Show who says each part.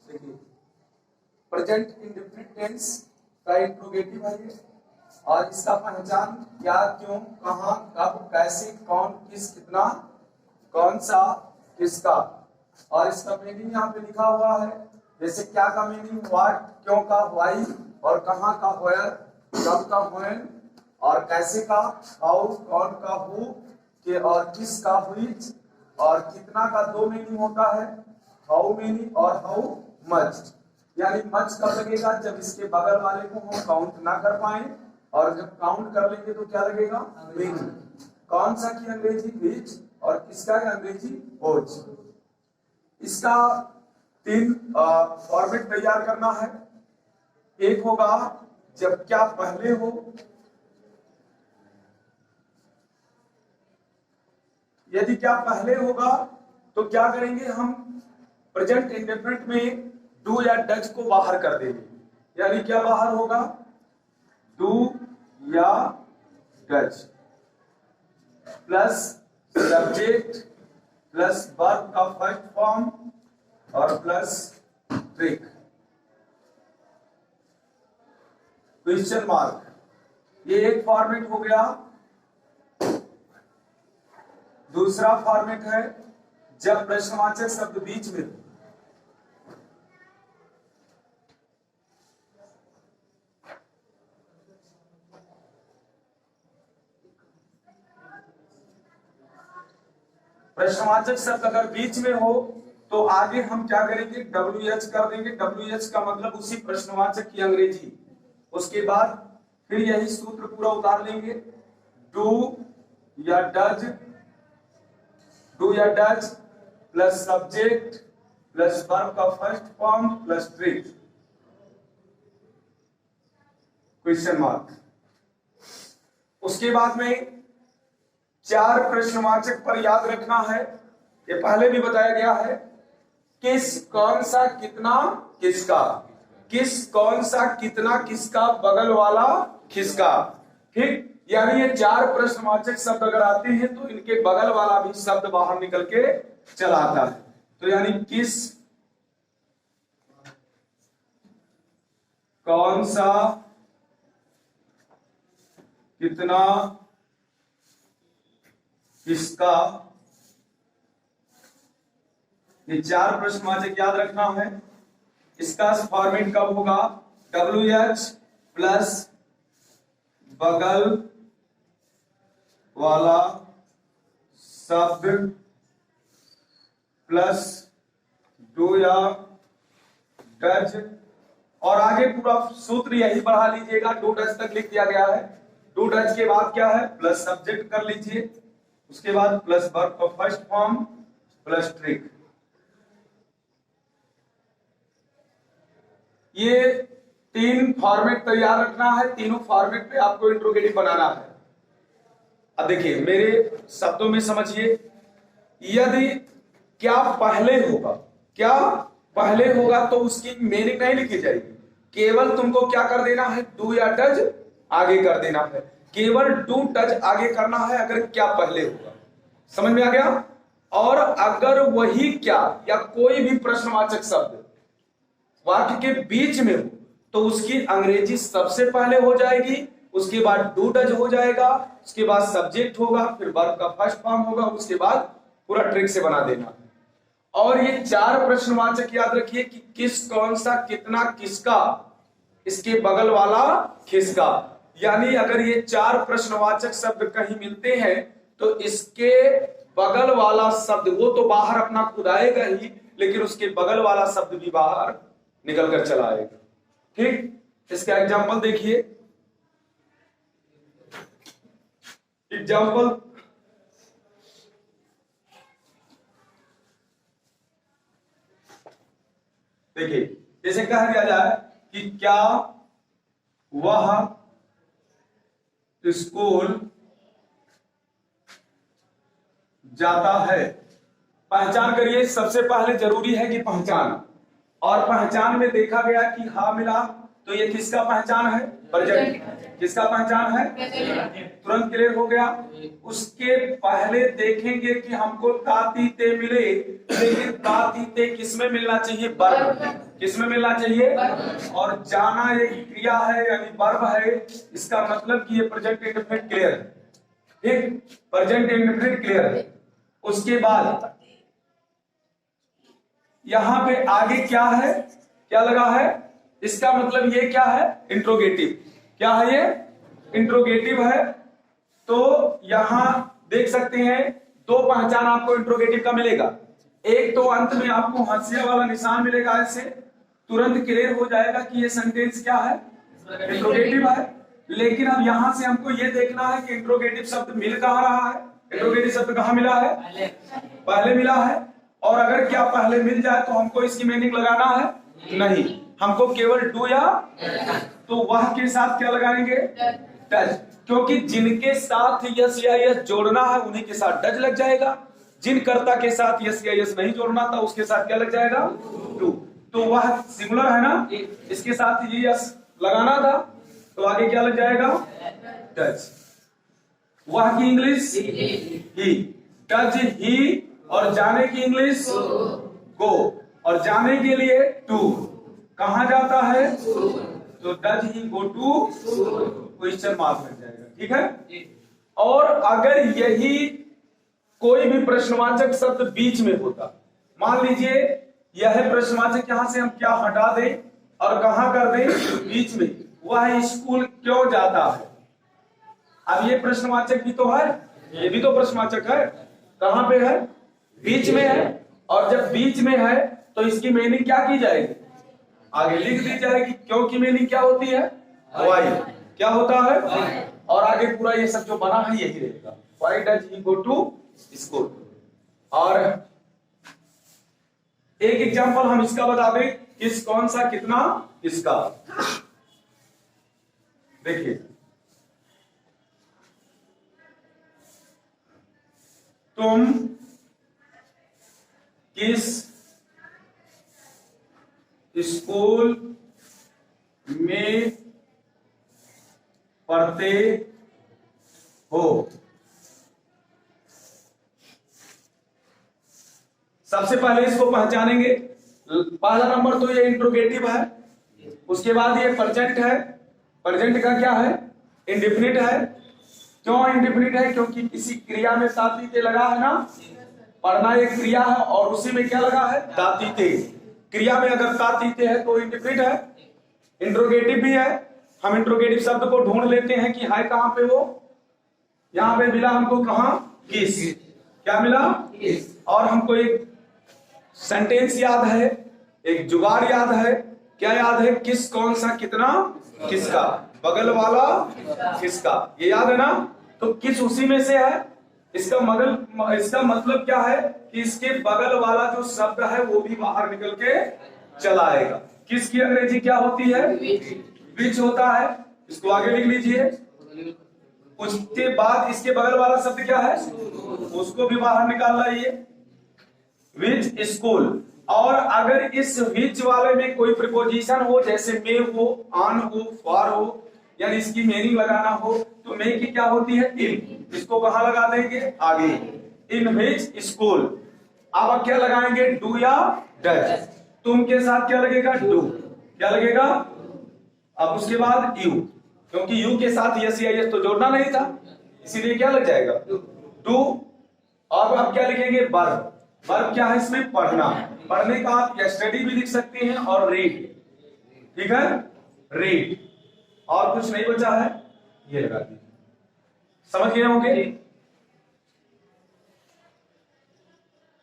Speaker 1: देखिए present indefinite tense का interrogative है ये, और इसका पहचान क्या, क्यों, कहां, कब, कैसे, कौन, किस, कितना, कौन सा, किसका, और इसका मीनिंग यहाँ पे लिखा हुआ है। जैसे क्या का मीनिंग व्हाट, क्यों का व्हाई, और कहां का व्हेयर, कब का व्हेन, और कैसे का हाउ, कौन का हु के, और किस का व्हिच, और कितना का दो मीनिंग होता है, हाउ मेनी और हाउ मच। यानी मच कब लगेगा, जब इसके बगल वाले को हम काउंट ना कर पाए, और जब काउंट कर लेंगे तो क्या लगेगा, मेनी। कौन सा की अंग्रेजी व्हिच, और किसका की अंग्रेजी व्हिच। इसका 3 फॉर्मेट तैयार करना है। एक होगा जब क्या पहले हो, यदि क्या पहले होगा तो क्या करेंगे हम, प्रेजेंट इंडेफिनिट में डू या डज को बाहर कर देंगे। यानी क्या बाहर होगा, डू या does plus subject plus verb का फर्स्ट फॉर्म और प्लस ट्रिक, क्वेश्चन मार्क। ये एक फॉर्मेट हो गया। दूसरा फॉर्मेट है जब प्रश्नवाचक शब्द बीच में, प्रश्नवाचक शब्द अगर बीच में हो तो आगे हम क्या करेंगे, WH कर देंगे। WH का मतलब उसी प्रश्नवाचक की अंग्रेजी। उसके बाद फिर यही सूत्र पूरा उतार लेंगे, डू या डज, डू या does plus subject plus verb का first form plus trick, question mark. उसके बाद में 4 प्रश्नवाचक पर याद रखना है। ये पहले भी बताया गया है, किस, कौन सा, कितना, किसका। किस, कौन सा, कितना, किसका, बगल वाला किसका। ठीक, यानी ये 4 प्रश्नवाचक शब्द अगर आते हैं तो इनके बगल वाला भी शब्द बाहर निकल के चला आता है। तो यानी किस, कौन सा, कितना, किसका, ये 4 प्रश्नवाचक याद रखना है। इसका फॉर्मेट कब होगा, WH प्लस बगल वाला शब्द प्लस डू या डज, और आगे पूरा सूत्र यही बढ़ा लीजिएगा, डू डज तक लिख दिया गया है। डू डज के बाद क्या है, प्लस सब्जेक्ट कर लीजिए, उसके बाद प्लस वर्ब का फर्स्ट फॉर्म प्लस ट्रिक। ये 3 फॉर्मेट तैयार रखना है। तीनों फॉर्मेट पे आपको इंट्रोगेटिव बनाना है। अब देखिए मेरे शब्दों में समझिए, यदि क्या पहले होगा, क्या पहले होगा तो उसकी मीनिंग नहीं लिखी जाएगी, केवल तुमको क्या कर देना है, डू या डज आगे कर देना है। केवल डू डज आगे करना है अगर क्या पहले होगा। समझ में आ गया। और अगर वही क्या या कोई भी प्रश्नवाचक शब्द वाक्य के बीच में हो तो उसकी अंग्रेजी सबसे पहले हो जाएगी, उसके बाद डू डज हो जाएगा, उसके बाद सब्जेक्ट होगा, फिर वर्ब का फर्स्ट फॉर्म होगा, उसके बाद पूरा ट्रिक से बना देना। और ये 4 प्रश्नवाचक याद रखिए कि किस, कौन सा, कितना, किसका, इसके बगल वाला किसका। यानी अगर ये 4 प्रश्नवाचक शब्द कहीं मिलते हैं तो इसके बगल वाला शब्द, वो तो बाहर अपना खुद आएगा ही, लेकिन उसके बगल वाला शब्द भी बाहर निकल कर चला आएगा। ठीक, इसका एग्जाम्पल देखिए। एग्जाम्पल, देखिए जैसे कह दिया जाए कि क्या वह स्कूल जाता है। पहचान करिए, सबसे पहले जरूरी है कि पहचान, और पहचान में देखा गया कि हा मिला तो ये किसका पहचान है? प्रेजेंट। किसका पहचान है? तुरंत क्लियर हो गया। उसके पहले देखेंगे कि हमको तातीते मिले, लेकिन तातीते किसमें मिलना चाहिए? वर्ब। किसमें मिलना चाहिए? और जाना एक क्रिया है यानी वर्ब है, इसका मतलब कि ये प्रेजेंट इंडेफिनिट क्लियर है। ठीक, प्रेजेंट इंडेफिनिट क्लियर है। उसके बाद यहां पे आगे क्या है? क्या लगा है? इसका मतलब ये क्या है? इंट्रोगेटिव। क्या है ये? इंट्रोगेटिव है। तो यहां देख सकते हैं दो पहचान आपको इंट्रोगेटिव का मिलेगा। एक तो अंत में आपको हंसिया वाला निशान मिलेगा, ऐसे तुरंत क्लियर हो जाएगा कि ये सेंटेंस क्या है? इंट्रोगेटिव है। लेकिन अब यहां से हमको ये देखना है कि इंट्रोगेटिव शब्द मिल कहां रहा है? इंट्रोगेटिव शब्द कहां मिला है? पहले मिला है। और अगर क्या पहले मिल जाए तो हमको इसकी मीनिंग लगाना है? नहीं, हमको केवल डू या तो वह के साथ क्या लगाएंगे? डज। क्योंकि जिनके साथ यस या यस जोड़ना है उन्हीं के साथ डज लग जाएगा। जिन कर्ता के साथ यस या यस नहीं जोड़ना था उसके साथ क्या लग जाएगा? डू। तो वह सिंगुलर है ना, इसके साथ ये यस लगाना था तो आगे क्या लग जाएगा? डज। वह की इंग्लिश ही, डज ही, और जाने की इंग्लिश गो, और जाने के लिए टू। कहां जाता है? तो does he go to, question mark लग जाएगा। ठीक है। और अगर यही कोई भी प्रश्नवाचक शब्द बीच में होता, मान लीजिए यह प्रश्नवाचक, यहां से हम क्या हटा दें और कहां कर दें? बीच में। वह स्कूल क्यों जाता है? अब ये प्रश्नवाचक भी तो है, ये भी तो प्रश्नवाचक है। कहां पे है? बीच में है। और जब बीच में है तो इसकी मीनिंग क्या की जाएगी? आगे लिख दी जाएगी। क्यों की मीनिंग क्या होती है? वाई। क्या होता है? और आगे पूरा ये सब जो बना है यही रहेगा। Why does he go to school. और एक एग्जांपल हम इसका बता दें, किस कौन सा कितना किसका। देखिए, तुम किस स्कूल में पढ़ते हो? सबसे पहले इसको पहचानेंगे। पहला नंबर तो ये इंट्रोगेटिव है, उसके बाद ये प्रेजेंट है। प्रेजेंट का क्या है? इंडेफिनिट है। क्यों इंडेफिनिट है? क्योंकि किसी क्रिया में तातीते लगा है ना। पढ़ना एक क्रिया है और उसी में क्या लगा है? तातीते। क्रिया में अगर तातीते है तो इंडेफिनिट है। इंट्रोगेटिव भी है। हम इंट्रोगेटिव शब्द को ढूंढ लेते हैं कि है कहां पे वो। यहां पे मिला हमको, कहां? किस। क्या मिला? और हमको एक सेंटेंस याद है, एक जुगाड़ याद है। क्या याद है? किस कौन सा कितना किसका, बगल वाला किसका, ये याद है ना। तो किस उसी में से है। इसका मतलब क्या है कि इसके बगल वाला जो शब्द है वो भी बाहर निकल के चला आएगा। किस की अंग्रेजी क्या होती है? विच होता है। इसको आगे लिख लीजिए। उसके बाद इसके बगल वाला शब्द क्या है? उसको भी बाहर निकाल लाइए। Which school. और अगर इस विच वाले में कोई प्रीपोजिशन हो, जैसे में हो, ऑन हो, फॉर हो, यानी इसकी मीनिंग लगाना हो, तो में की क्या होती है? इन। इसको कहां लगा देंगे? आगे। इन विच स्कूल। अब क्या लगाएंगे? डू या डज। तुम के साथ क्या लगेगा? डू। क्या लगेगा? अब उसके बाद यू, क्योंकि यू के साथ यस या यस तो जोड़ना नहीं था, इसीलिए क्या लग जाएगा? डू। और अब क्या लिखेंगे? वर्ब। वर्ब क्या है इसमें? पढ़ना। पढ़ने का आप स्टडी भी लिख सकते हैं और रीड। ठीक है, रीड। और कुछ नहीं बचा है, ये लगा दीजिए। समझ गए होंगे?